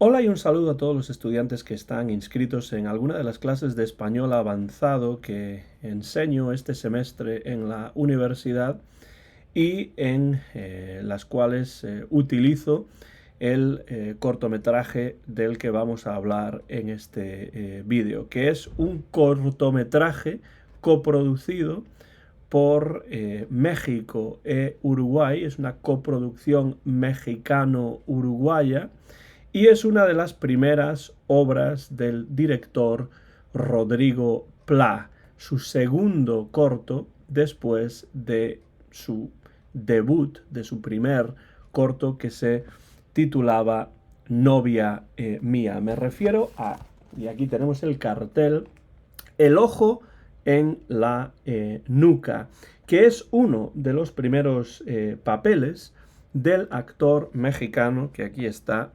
Hola y un saludo a todos los estudiantes que están inscritos en alguna de las clases de español avanzado que enseño este semestre en la universidad y en las cuales utilizo el cortometraje del que vamos a hablar en este vídeo, que es un cortometraje coproducido por México e Uruguay. Es una coproducción mexicano-uruguaya y es una de las primeras obras del director Rodrigo Pla, su segundo corto después de su debut, de su primer corto que se titulaba Novia Mía. Me refiero a, y aquí tenemos el cartel, El ojo en la nuca, que es uno de los primeros papeles del actor mexicano que aquí está,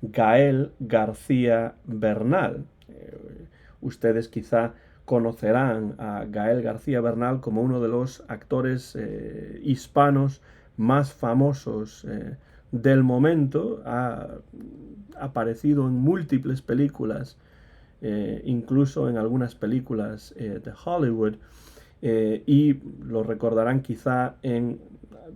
Gael García Bernal. Ustedes quizá conocerán a Gael García Bernal como uno de los actores hispanos más famosos del momento. Ha aparecido en múltiples películas, incluso en algunas películas de Hollywood, y lo recordarán quizá en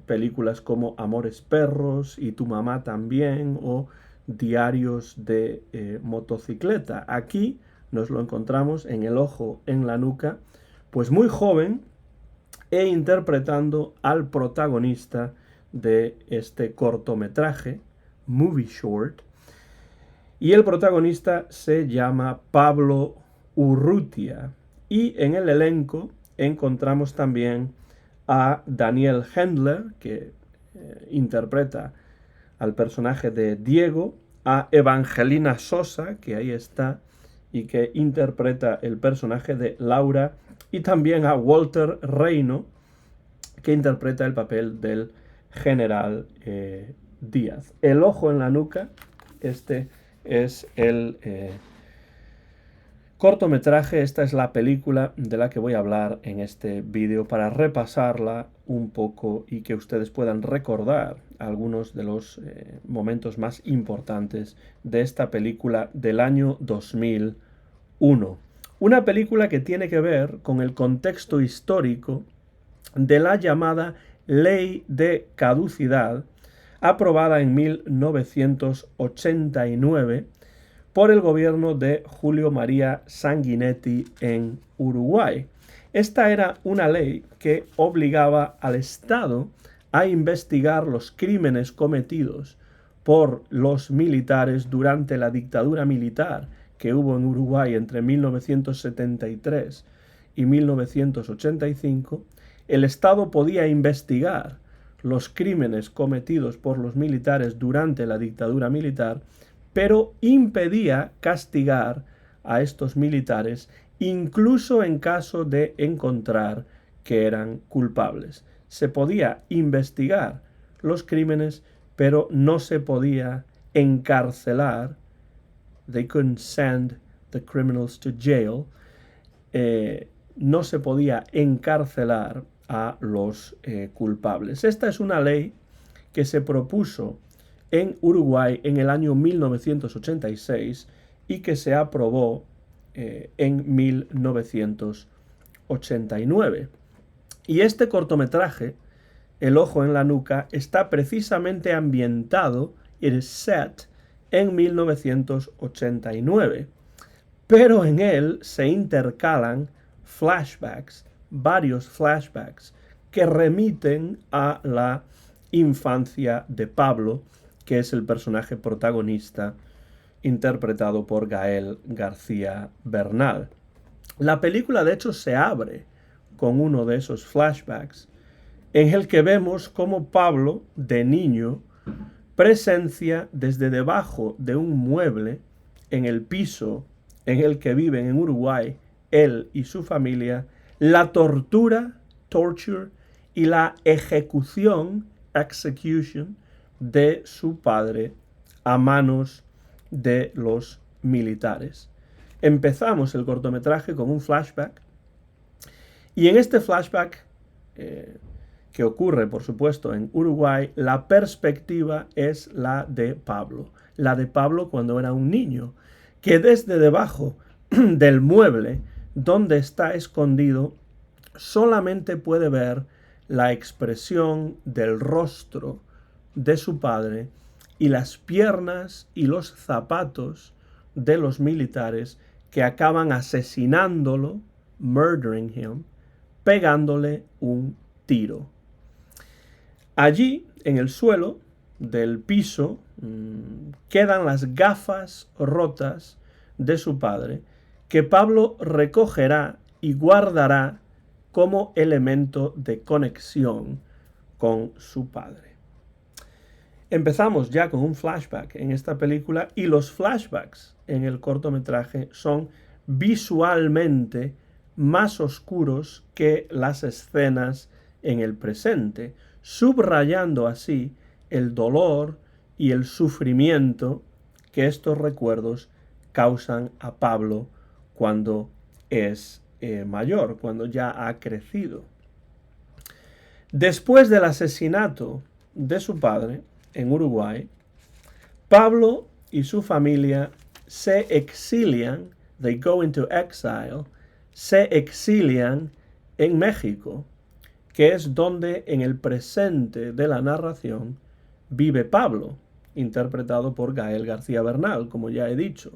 películas como Amores Perros y Tu mamá también, o Diarios de motocicleta. Aquí nos lo encontramos en El ojo en la nuca, pues muy joven e interpretando al protagonista de este cortometraje, Movie Short, y el protagonista se llama Pablo Urrutia. Y en el elenco encontramos también a Daniel Hendler, que interpreta al personaje de Diego, a Evangelina Sosa, que ahí está, y que interpreta el personaje de Laura, y también a Walter Reino, que interpreta el papel del general Díaz. El ojo en la nuca, este es el cortometraje, esta es la película de la que voy a hablar en este vídeo para repasarla un poco y que ustedes puedan recordar algunos de los momentos más importantes de esta película del año 2001. Una película que tiene que ver con el contexto histórico de la llamada Ley de Caducidad, aprobada en 1989 por el gobierno de Julio María Sanguinetti en Uruguay. Esta era una ley que obligaba al Estado a investigar los crímenes cometidos por los militares durante la dictadura militar que hubo en Uruguay entre 1973 y 1985. El Estado podía investigar los crímenes cometidos por los militares durante la dictadura militar, pero impedía castigar a estos militares incluso en caso de encontrar que eran culpables. Se podía investigar los crímenes, pero no se podía encarcelar. They couldn't send the criminals to jail. No se podía encarcelar a los culpables. Esta es una ley que se propuso en Uruguay en el año 1986 y que se aprobó en 1989. Y este cortometraje, El ojo en la nuca, está precisamente ambientado, it is set, en 1989. Pero en él se intercalan flashbacks, varios flashbacks, que remiten a la infancia de Pablo, que es el personaje protagonista interpretado por Gael García Bernal. La película de hecho se abre con uno de esos flashbacks en el que vemos cómo Pablo, de niño, presencia desde debajo de un mueble en el piso en el que viven en Uruguay él y su familia, la tortura, torture, y la ejecución, execution, de su padre a manos de los militares. Empezamos el cortometraje con un flashback, y en este flashback, que ocurre por supuesto en Uruguay, la perspectiva es la de Pablo. la de Pablo cuando era un niño, que desde debajo del mueble donde está escondido solamente puede ver la expresión del rostro de su padre y las piernas y los zapatos de los militares que acaban asesinándolo, murdering him, pegándole un tiro. Allí, en el suelo del piso, quedan las gafas rotas de su padre, que Pablo recogerá y guardará como elemento de conexión con su padre. Empezamos ya con un flashback en esta película, y los flashbacks en el cortometraje son visualmente más oscuros que las escenas en el presente, subrayando así el dolor y el sufrimiento que estos recuerdos causan a Pablo cuando es mayor, cuando ya ha crecido. Después del asesinato de su padre en Uruguay, Pablo y su familia se exilian, they go into exile, se exilian en México, que es donde en el presente de la narración vive Pablo, interpretado por Gael García Bernal, como ya he dicho.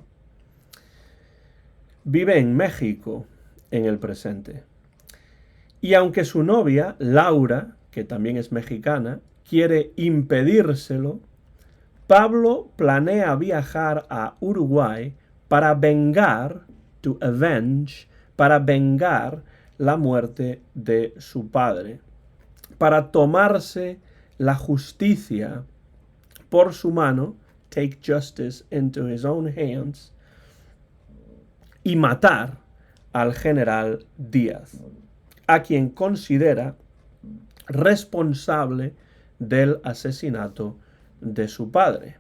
Vive en México en el presente. Y aunque su novia, Laura, que también es mexicana, quiere impedírselo, Pablo planea viajar a Uruguay para vengar, to avenge, para vengar la muerte de su padre, para tomarse la justicia por su mano, take justice into his own hands, y matar al general Díaz, a quien considera responsable del asesinato de su padre.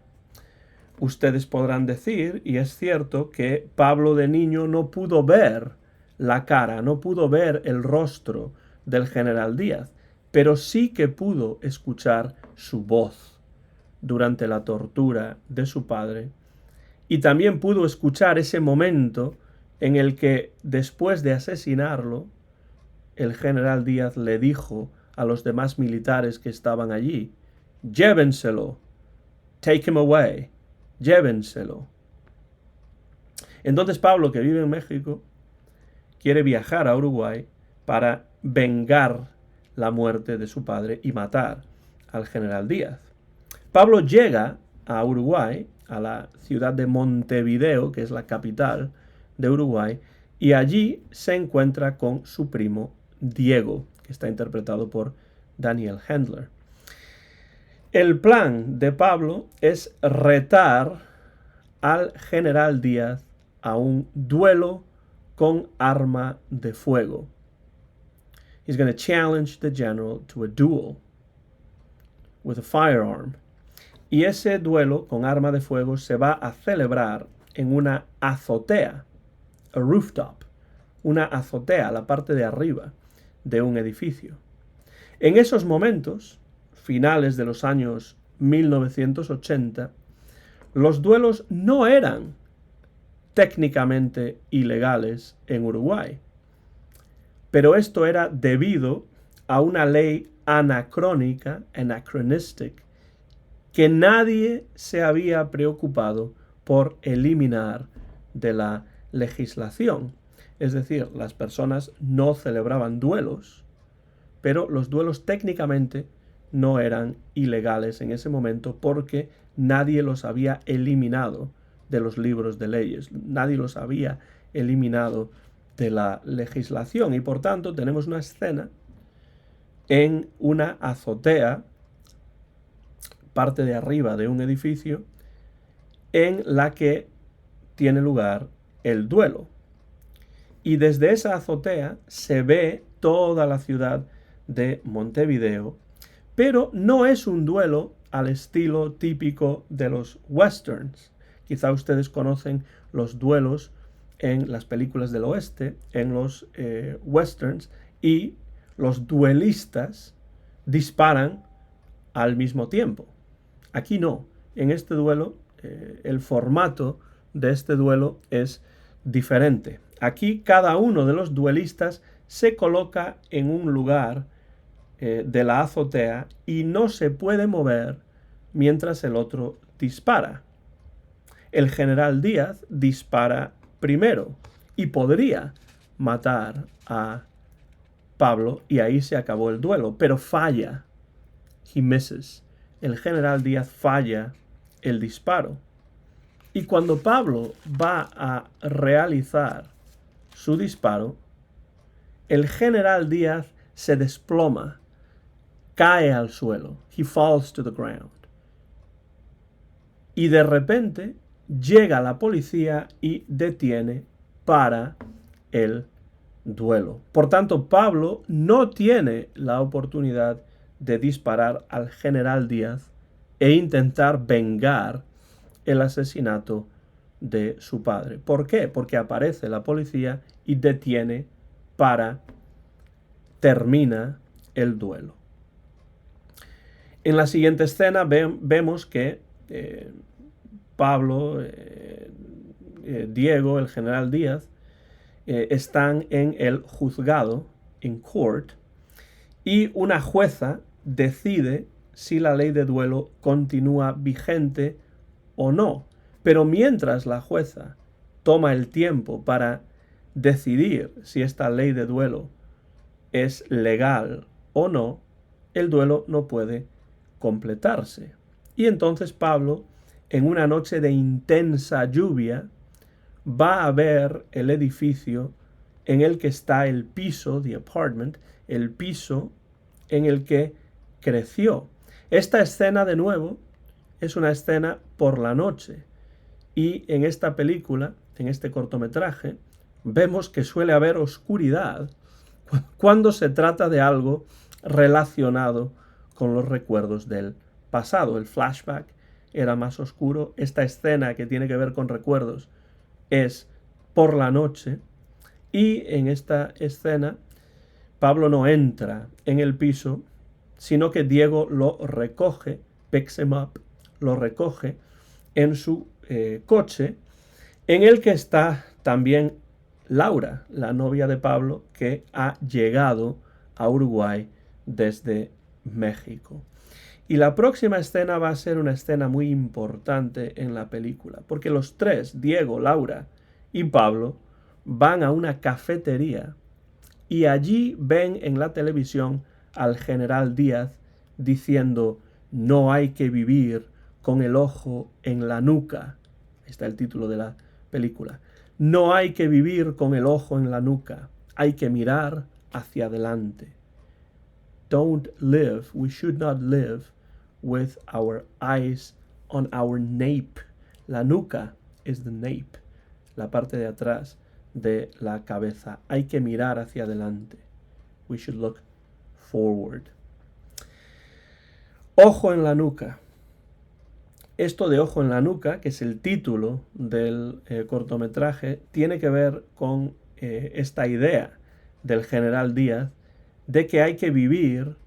Ustedes podrán decir, y es cierto, que Pablo de niño no pudo ver la cara, no pudo ver el rostro del general Díaz, pero sí que pudo escuchar su voz durante la tortura de su padre, y también pudo escuchar ese momento en el que, después de asesinarlo, el general Díaz le dijo a los demás militares que estaban allí: llévenselo, take him away, llévenselo. Entonces Pablo, que vive en México, quiere viajar a Uruguay para vengar la muerte de su padre y matar al general Díaz. Pablo llega a Uruguay, a la ciudad de Montevideo, que es la capital de Uruguay, y allí se encuentra con su primo Diego, que está interpretado por Daniel Handler. El plan de Pablo es retar al general Díaz a un duelo con arma de fuego. He's going to challenge the general to a duel with a firearm. Y ese duelo con arma de fuego se va a celebrar en una azotea, a rooftop, una azotea, la parte de arriba de un edificio. En esos momentos, finales de los años 1980, los duelos no eran técnicamente ilegales en Uruguay, pero esto era debido a una ley anacrónica, anachronistic, que nadie se había preocupado por eliminar de la legislación. Es decir, las personas no celebraban duelos, pero los duelos técnicamente no eran ilegales en ese momento porque nadie los había eliminado de los libros de leyes, nadie los había eliminado de la legislación, y por tanto tenemos una escena en una azotea, parte de arriba de un edificio, en la que tiene lugar el duelo. Y desde esa azotea se ve toda la ciudad de Montevideo, pero no es un duelo al estilo típico de los westerns. Quizá ustedes conocen los duelos en las películas del oeste, en los westerns, y los duelistas disparan al mismo tiempo. Aquí no. En este duelo el formato de este duelo es diferente. Aquí cada uno de los duelistas se coloca en un lugar de la azotea y no se puede mover mientras el otro dispara. El general Díaz dispara primero y podría matar a Pablo y ahí se acabó el duelo, pero falla. He misses. El general Díaz falla el disparo. Y cuando Pablo va a realizar su disparo, el general Díaz se desploma, cae al suelo. He falls to the ground. Y de repente llega la policía y detiene para el duelo. Por tanto, Pablo no tiene la oportunidad de disparar al general Díaz e intentar vengar el asesinato de su padre. ¿Por qué? Porque aparece la policía y detiene para termina el duelo. En la siguiente escena vemos que Pablo, Diego, el general Díaz, están en el juzgado, en court, y una jueza decide si la ley de duelo continúa vigente o no. Pero mientras la jueza toma el tiempo para decidir si esta ley de duelo es legal o no, el duelo no puede completarse. Y entonces Pablo, en una noche de intensa lluvia, va a ver el edificio en el que está el piso, the apartment, el piso en el que creció. Esta escena, de nuevo, es una escena por la noche. Y en esta película, en este cortometraje, vemos que suele haber oscuridad cuando se trata de algo relacionado con los recuerdos del pasado. El flashback era más oscuro. Esta escena que tiene que ver con recuerdos es por la noche. Y en esta escena Pablo no entra en el piso, sino que Diego lo recoge, picks him up, lo recoge en su coche, en el que está también Laura, la novia de Pablo, que ha llegado a Uruguay desde México. Y la próxima escena va a ser una escena muy importante en la película, porque los tres, Diego, Laura y Pablo, van a una cafetería y allí ven en la televisión al general Díaz diciendo: no hay que vivir con el ojo en la nuca. Está el título de la película. No hay que vivir con el ojo en la nuca. Hay que mirar hacia adelante. Don't live, we should not live with our eyes on our nape. La nuca es the nape, la parte de atrás de la cabeza. Hay que mirar hacia adelante. We should look forward. Ojo en la nuca. Esto de ojo en la nuca, que es el título del cortometraje, tiene que ver con esta idea del general Díaz de que hay que vivir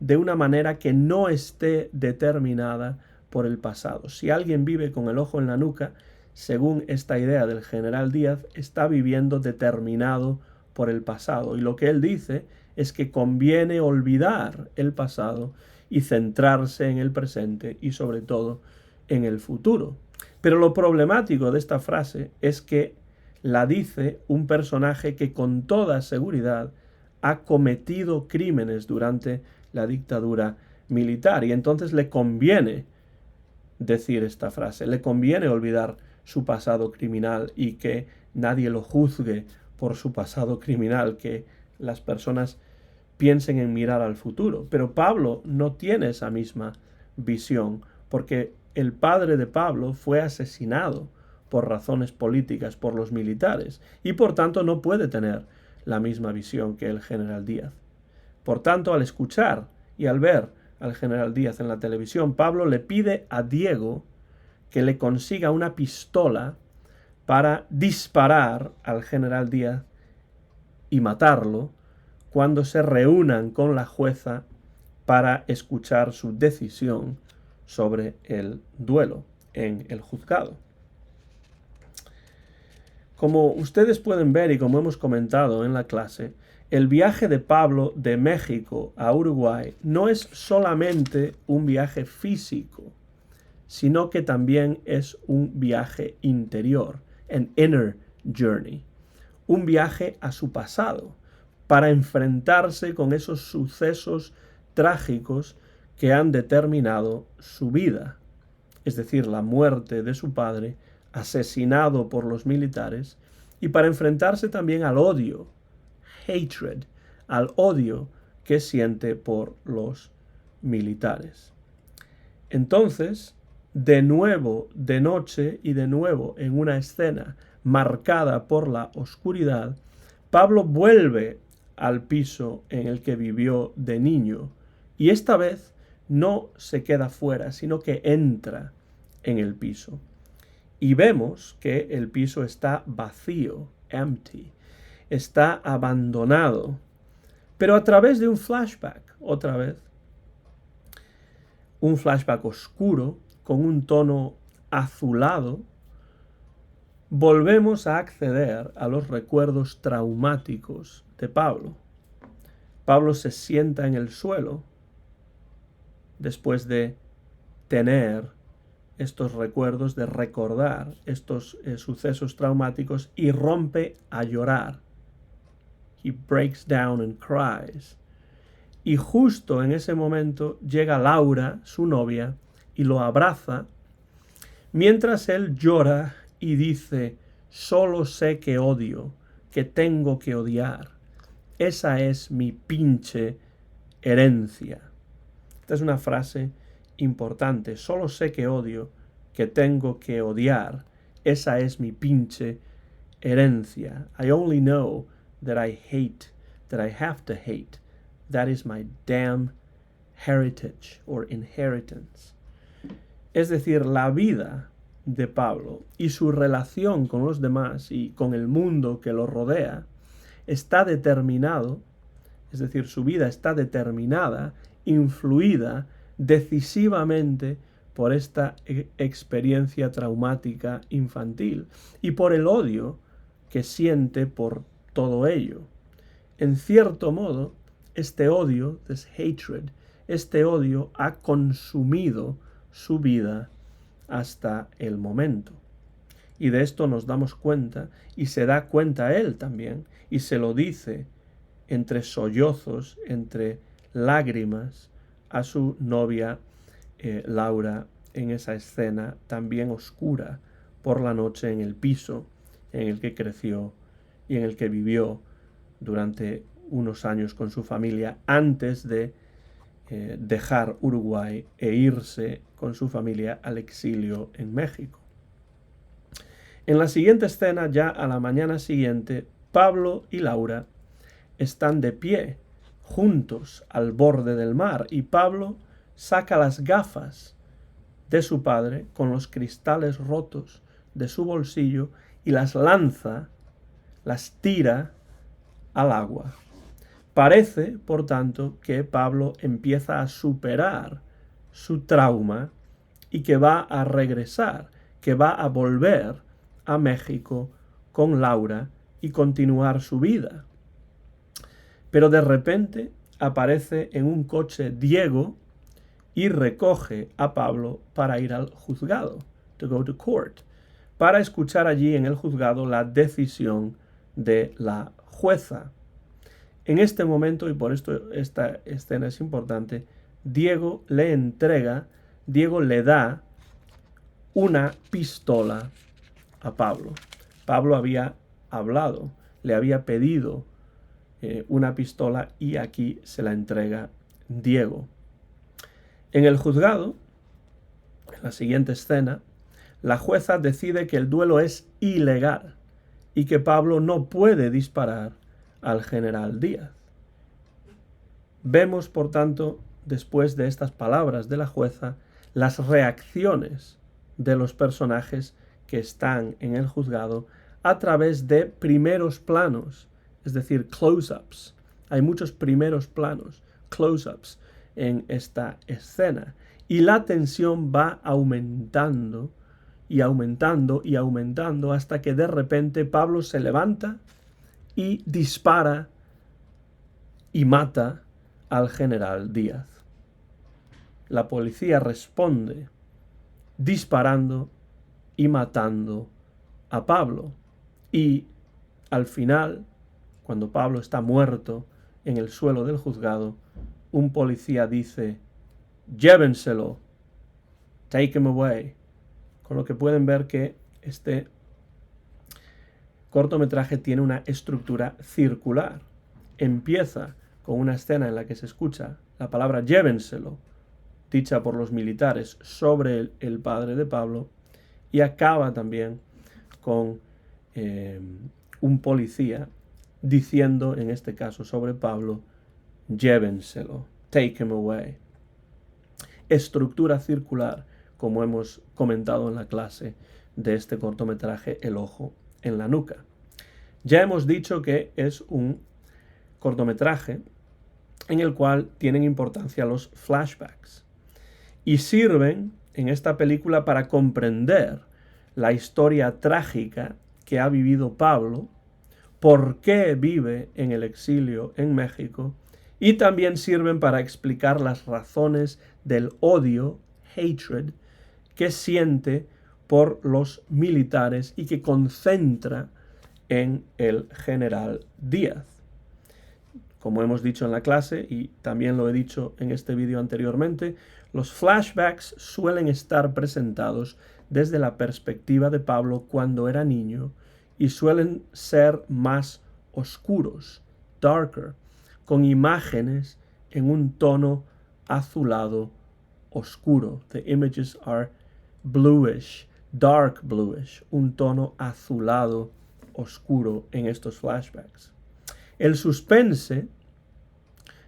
de una manera que no esté determinada por el pasado. Si alguien vive con el ojo en la nuca, según esta idea del general Díaz, está viviendo determinado por el pasado. Y lo que él dice es que conviene olvidar el pasado y centrarse en el presente y sobre todo en el futuro. Pero lo problemático de esta frase es que la dice un personaje que con toda seguridad ha cometido crímenes durante la dictadura militar y entonces le conviene decir esta frase, le conviene olvidar su pasado criminal y que nadie lo juzgue por su pasado criminal, que las personas piensen en mirar al futuro. Pero Pablo no tiene esa misma visión, porque el padre de Pablo fue asesinado por razones políticas por los militares y por tanto no puede tener la misma visión que el general Díaz. Por tanto, al escuchar y al ver al general Díaz en la televisión, Pablo le pide a Diego que le consiga una pistola para disparar al general Díaz y matarlo cuando se reúnan con la jueza para escuchar su decisión sobre el duelo. en el juzgado. Como ustedes pueden ver y como hemos comentado en la clase, el viaje de Pablo de México a Uruguay no es solamente un viaje físico, sino que también es un viaje interior, an inner journey, un viaje a su pasado, para enfrentarse con esos sucesos trágicos que han determinado su vida, es decir, la muerte de su padre, asesinado por los militares, y para enfrentarse también al odio, hatred, al odio que siente por los militares. Entonces, de nuevo de noche y de nuevo en una escena marcada por la oscuridad, Pablo vuelve al piso en el que vivió de niño y esta vez no se queda fuera, sino que entra en el piso. Y vemos que el piso está vacío, empty, está abandonado, pero a través de un flashback, otra vez, un flashback oscuro con un tono azulado, volvemos a acceder a los recuerdos traumáticos de Pablo. Pablo se sienta en el suelo después de tener estos recuerdos, de recordar estos sucesos traumáticos y rompe a llorar. He breaks down and cries. Y justo en ese momento llega Laura, su novia, y lo abraza, mientras él llora y dice, solo sé que odio, que tengo que odiar. Esa es mi pinche herencia. Esta es una frase importante. Solo sé que odio, que tengo que odiar. Esa es mi pinche herencia. I only know that I hate, that I have to hate. That is my damn heritage or inheritance. Es decir, la vida de Pablo y su relación con los demás y con el mundo que lo rodea está determinado, es decir, su vida está determinada, influida decisivamente por esta experiencia traumática infantil y por el odio que siente por todo ello. En cierto modo, este odio, this hatred, este odio ha consumido su vida hasta el momento. Y de esto nos damos cuenta, y se da cuenta él también, y se lo dice entre sollozos, entre lágrimas, a su novia Laura en esa escena también oscura por la noche en el piso en el que creció y en el que vivió durante unos años con su familia antes de dejar Uruguay e irse con su familia al exilio en México. En la siguiente escena, ya a la mañana siguiente, Pablo y Laura están de pie, juntos al borde del mar, y Pablo saca las gafas de su padre con los cristales rotos de su bolsillo y las lanza, las tira al agua. Parece, por tanto, que Pablo empieza a superar su trauma y que va a regresar, que va a volver a México con Laura y continuar su vida. Pero de repente aparece en un coche Diego y recoge a Pablo para ir al juzgado, to go to court, para escuchar allí en el juzgado la decisión de la jueza. En este momento, y por esto esta escena es importante, Diego le da una pistola a Pablo. Pablo había hablado, le había pedido una pistola y aquí se la entrega Diego. En el juzgado, en la siguiente escena, la jueza decide que el duelo es ilegal y que Pablo no puede disparar al general Díaz. Vemos, por tanto, después de estas palabras de la jueza, las reacciones de los personajes que están en el juzgado a través de primeros planos, es decir, close-ups. Hay muchos primeros planos, close-ups, en esta escena. Y la tensión va aumentando y aumentando y aumentando hasta que de repente Pablo se levanta y dispara y mata al general Díaz. La policía responde disparando y matando a Pablo. Y al final, cuando Pablo está muerto en el suelo del juzgado, un policía dice, llévenselo, take him away. Con lo que pueden ver que este cortometraje tiene una estructura circular. Empieza con una escena en la que se escucha la palabra llévenselo, dicha por los militares sobre el padre de Pablo, y acaba también con un policía diciendo, en este caso sobre Pablo, llévenselo, take him away. Estructura circular, como hemos comentado en la clase de este cortometraje El ojo en la nuca. Ya hemos dicho que es un cortometraje en el cual tienen importancia los flashbacks y sirven en esta película para comprender la historia trágica que ha vivido Pablo, por qué vive en el exilio en México, y también sirven para explicar las razones del odio, hatred, que siente por los militares y que concentra en el general Díaz. Como hemos dicho en la clase y también lo he dicho en este vídeo anteriormente, los flashbacks suelen estar presentados desde la perspectiva de Pablo cuando era niño y suelen ser más oscuros, darker, con imágenes en un tono azulado oscuro. The images are bluish, dark bluish, un tono azulado oscuro en estos flashbacks. El suspense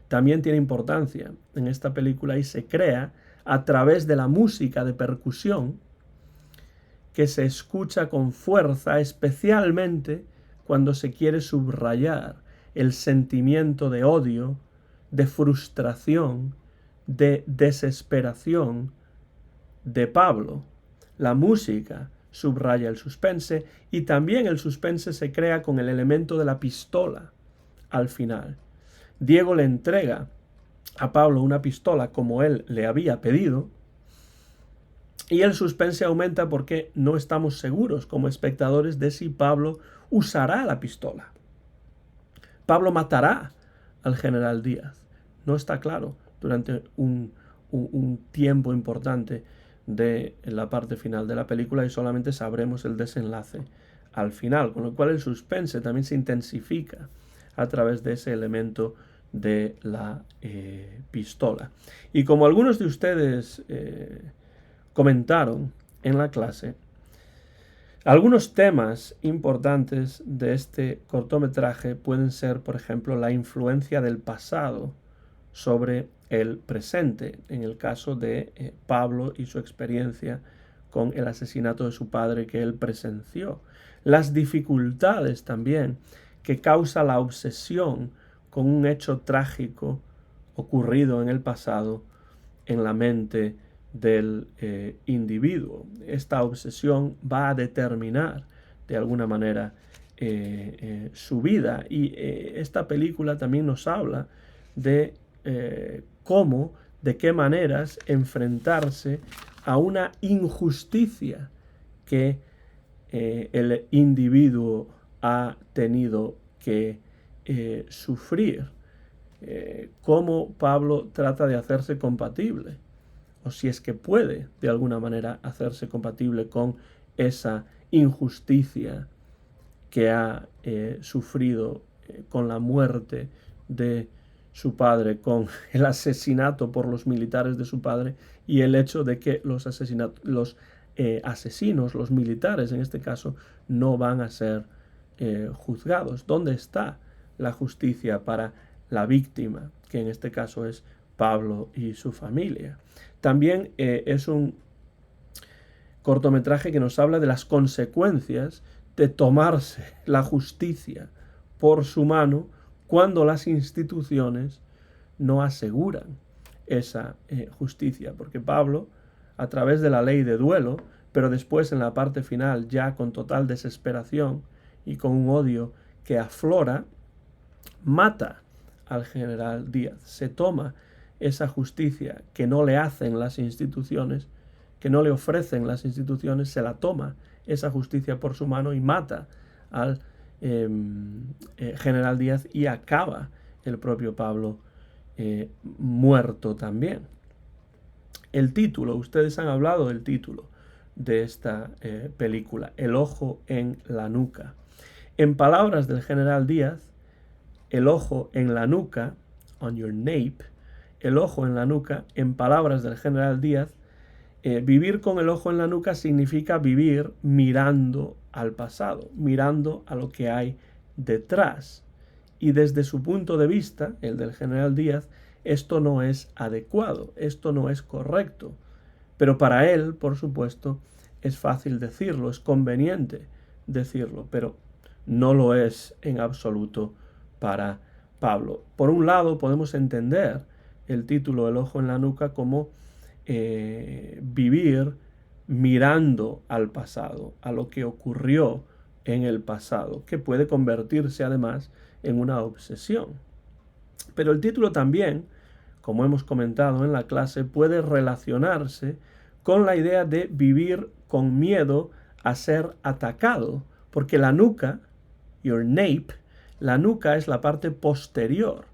también tiene importancia en esta película y se crea a través de la música de percusión que se escucha con fuerza, especialmente cuando se quiere subrayar el sentimiento de odio, de frustración, de desesperación de Pablo. La música subraya el suspense y también el suspense se crea con el elemento de la pistola al final. Diego le entrega a Pablo una pistola como él le había pedido y el suspense aumenta porque no estamos seguros como espectadores de si Pablo usará la pistola. Pablo matará al general Díaz. No está claro durante un tiempo importante de la parte final de la película y solamente sabremos el desenlace al final, con lo cual el suspense también se intensifica a través de ese elemento de la pistola. Y como algunos de ustedes comentaron en la clase, algunos temas importantes de este cortometraje pueden ser, por ejemplo, la influencia del pasado sobre el presente, en el caso de Pablo y su experiencia con el asesinato de su padre que él presenció. Las dificultades también que causa la obsesión con un hecho trágico ocurrido en el pasado en la mente del individuo. Esta obsesión va a determinar de alguna manera su vida y esta película también nos habla de cómo, de qué maneras enfrentarse a una injusticia que el individuo ha tenido que sufrir. Cómo Pablo trata de hacerse compatible, o si es que puede de alguna manera hacerse compatible con esa injusticia que ha sufrido con la muerte de su padre, con el asesinato por los militares de su padre y el hecho de que los asesinos, los militares en este caso, no van a ser juzgados. ¿Dónde está la justicia para la víctima, que en este caso es Pablo y su familia? También es un cortometraje que nos habla de las consecuencias de tomarse la justicia por su mano cuando las instituciones no aseguran esa justicia, porque Pablo, a través de la ley de duelo, pero después en la parte final, ya con total desesperación y con un odio que aflora, mata al general Díaz, se toma esa justicia que no le hacen las instituciones, que no le ofrecen las instituciones, se la toma esa justicia por su mano y mata al general Díaz y acaba el propio Pablo muerto también. El título, ustedes han hablado del título de esta película, El ojo en la nuca. En palabras del general Díaz, el ojo en la nuca, on your nape, el ojo en la nuca, en palabras del general Díaz, vivir con el ojo en la nuca significa vivir mirando al pasado, mirando a lo que hay detrás. Y desde su punto de vista, el del general Díaz, esto no es adecuado, esto no es correcto. Pero para él, por supuesto, es fácil decirlo, es conveniente decirlo, pero no lo es en absoluto para Pablo. Por un lado, podemos entender el título El ojo en la nuca como vivir mirando al pasado, a lo que ocurrió en el pasado, que puede convertirse además en una obsesión. Pero el título también, como hemos comentado en la clase, puede relacionarse con la idea de vivir con miedo a ser atacado, porque la nuca, your nape, la nuca es la parte posterior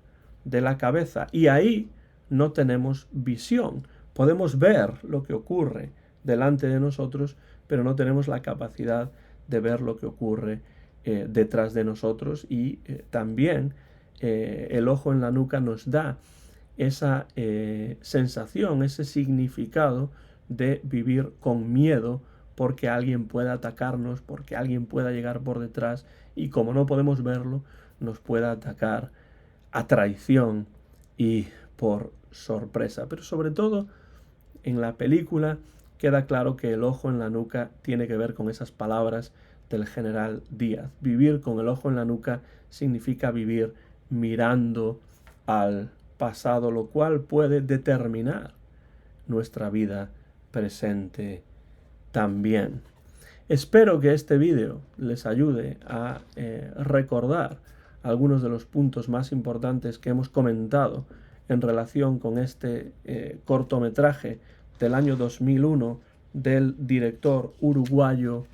de la cabeza y ahí no tenemos visión. Podemos ver lo que ocurre delante de nosotros, pero no tenemos la capacidad de ver lo que ocurre detrás de nosotros y también el ojo en la nuca nos da esa sensación, ese significado de vivir con miedo porque alguien pueda atacarnos, porque alguien pueda llegar por detrás y como no podemos verlo, nos pueda atacar a traición y por sorpresa. Pero sobre todo, en la película queda claro que el ojo en la nuca tiene que ver con esas palabras del general Díaz. Vivir con el ojo en la nuca significa vivir mirando al pasado, lo cual puede determinar nuestra vida presente también. Espero que este vídeo les ayude a recordar algunos de los puntos más importantes que hemos comentado en relación con este cortometraje del año 2001 del director uruguayo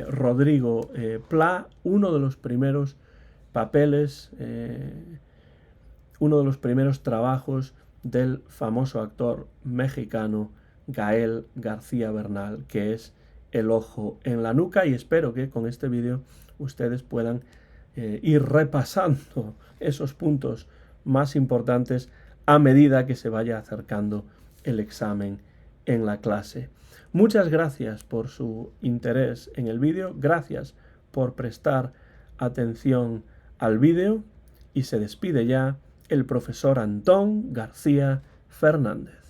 Rodrigo Plá, uno de los primeros papeles, uno de los primeros trabajos del famoso actor mexicano Gael García Bernal, que es El ojo en la nuca, y espero que con este vídeo ustedes puedan ir repasando esos puntos más importantes a medida que se vaya acercando el examen en la clase. Muchas gracias por su interés en el vídeo, gracias por prestar atención al vídeo y se despide ya el profesor Antón García Fernández.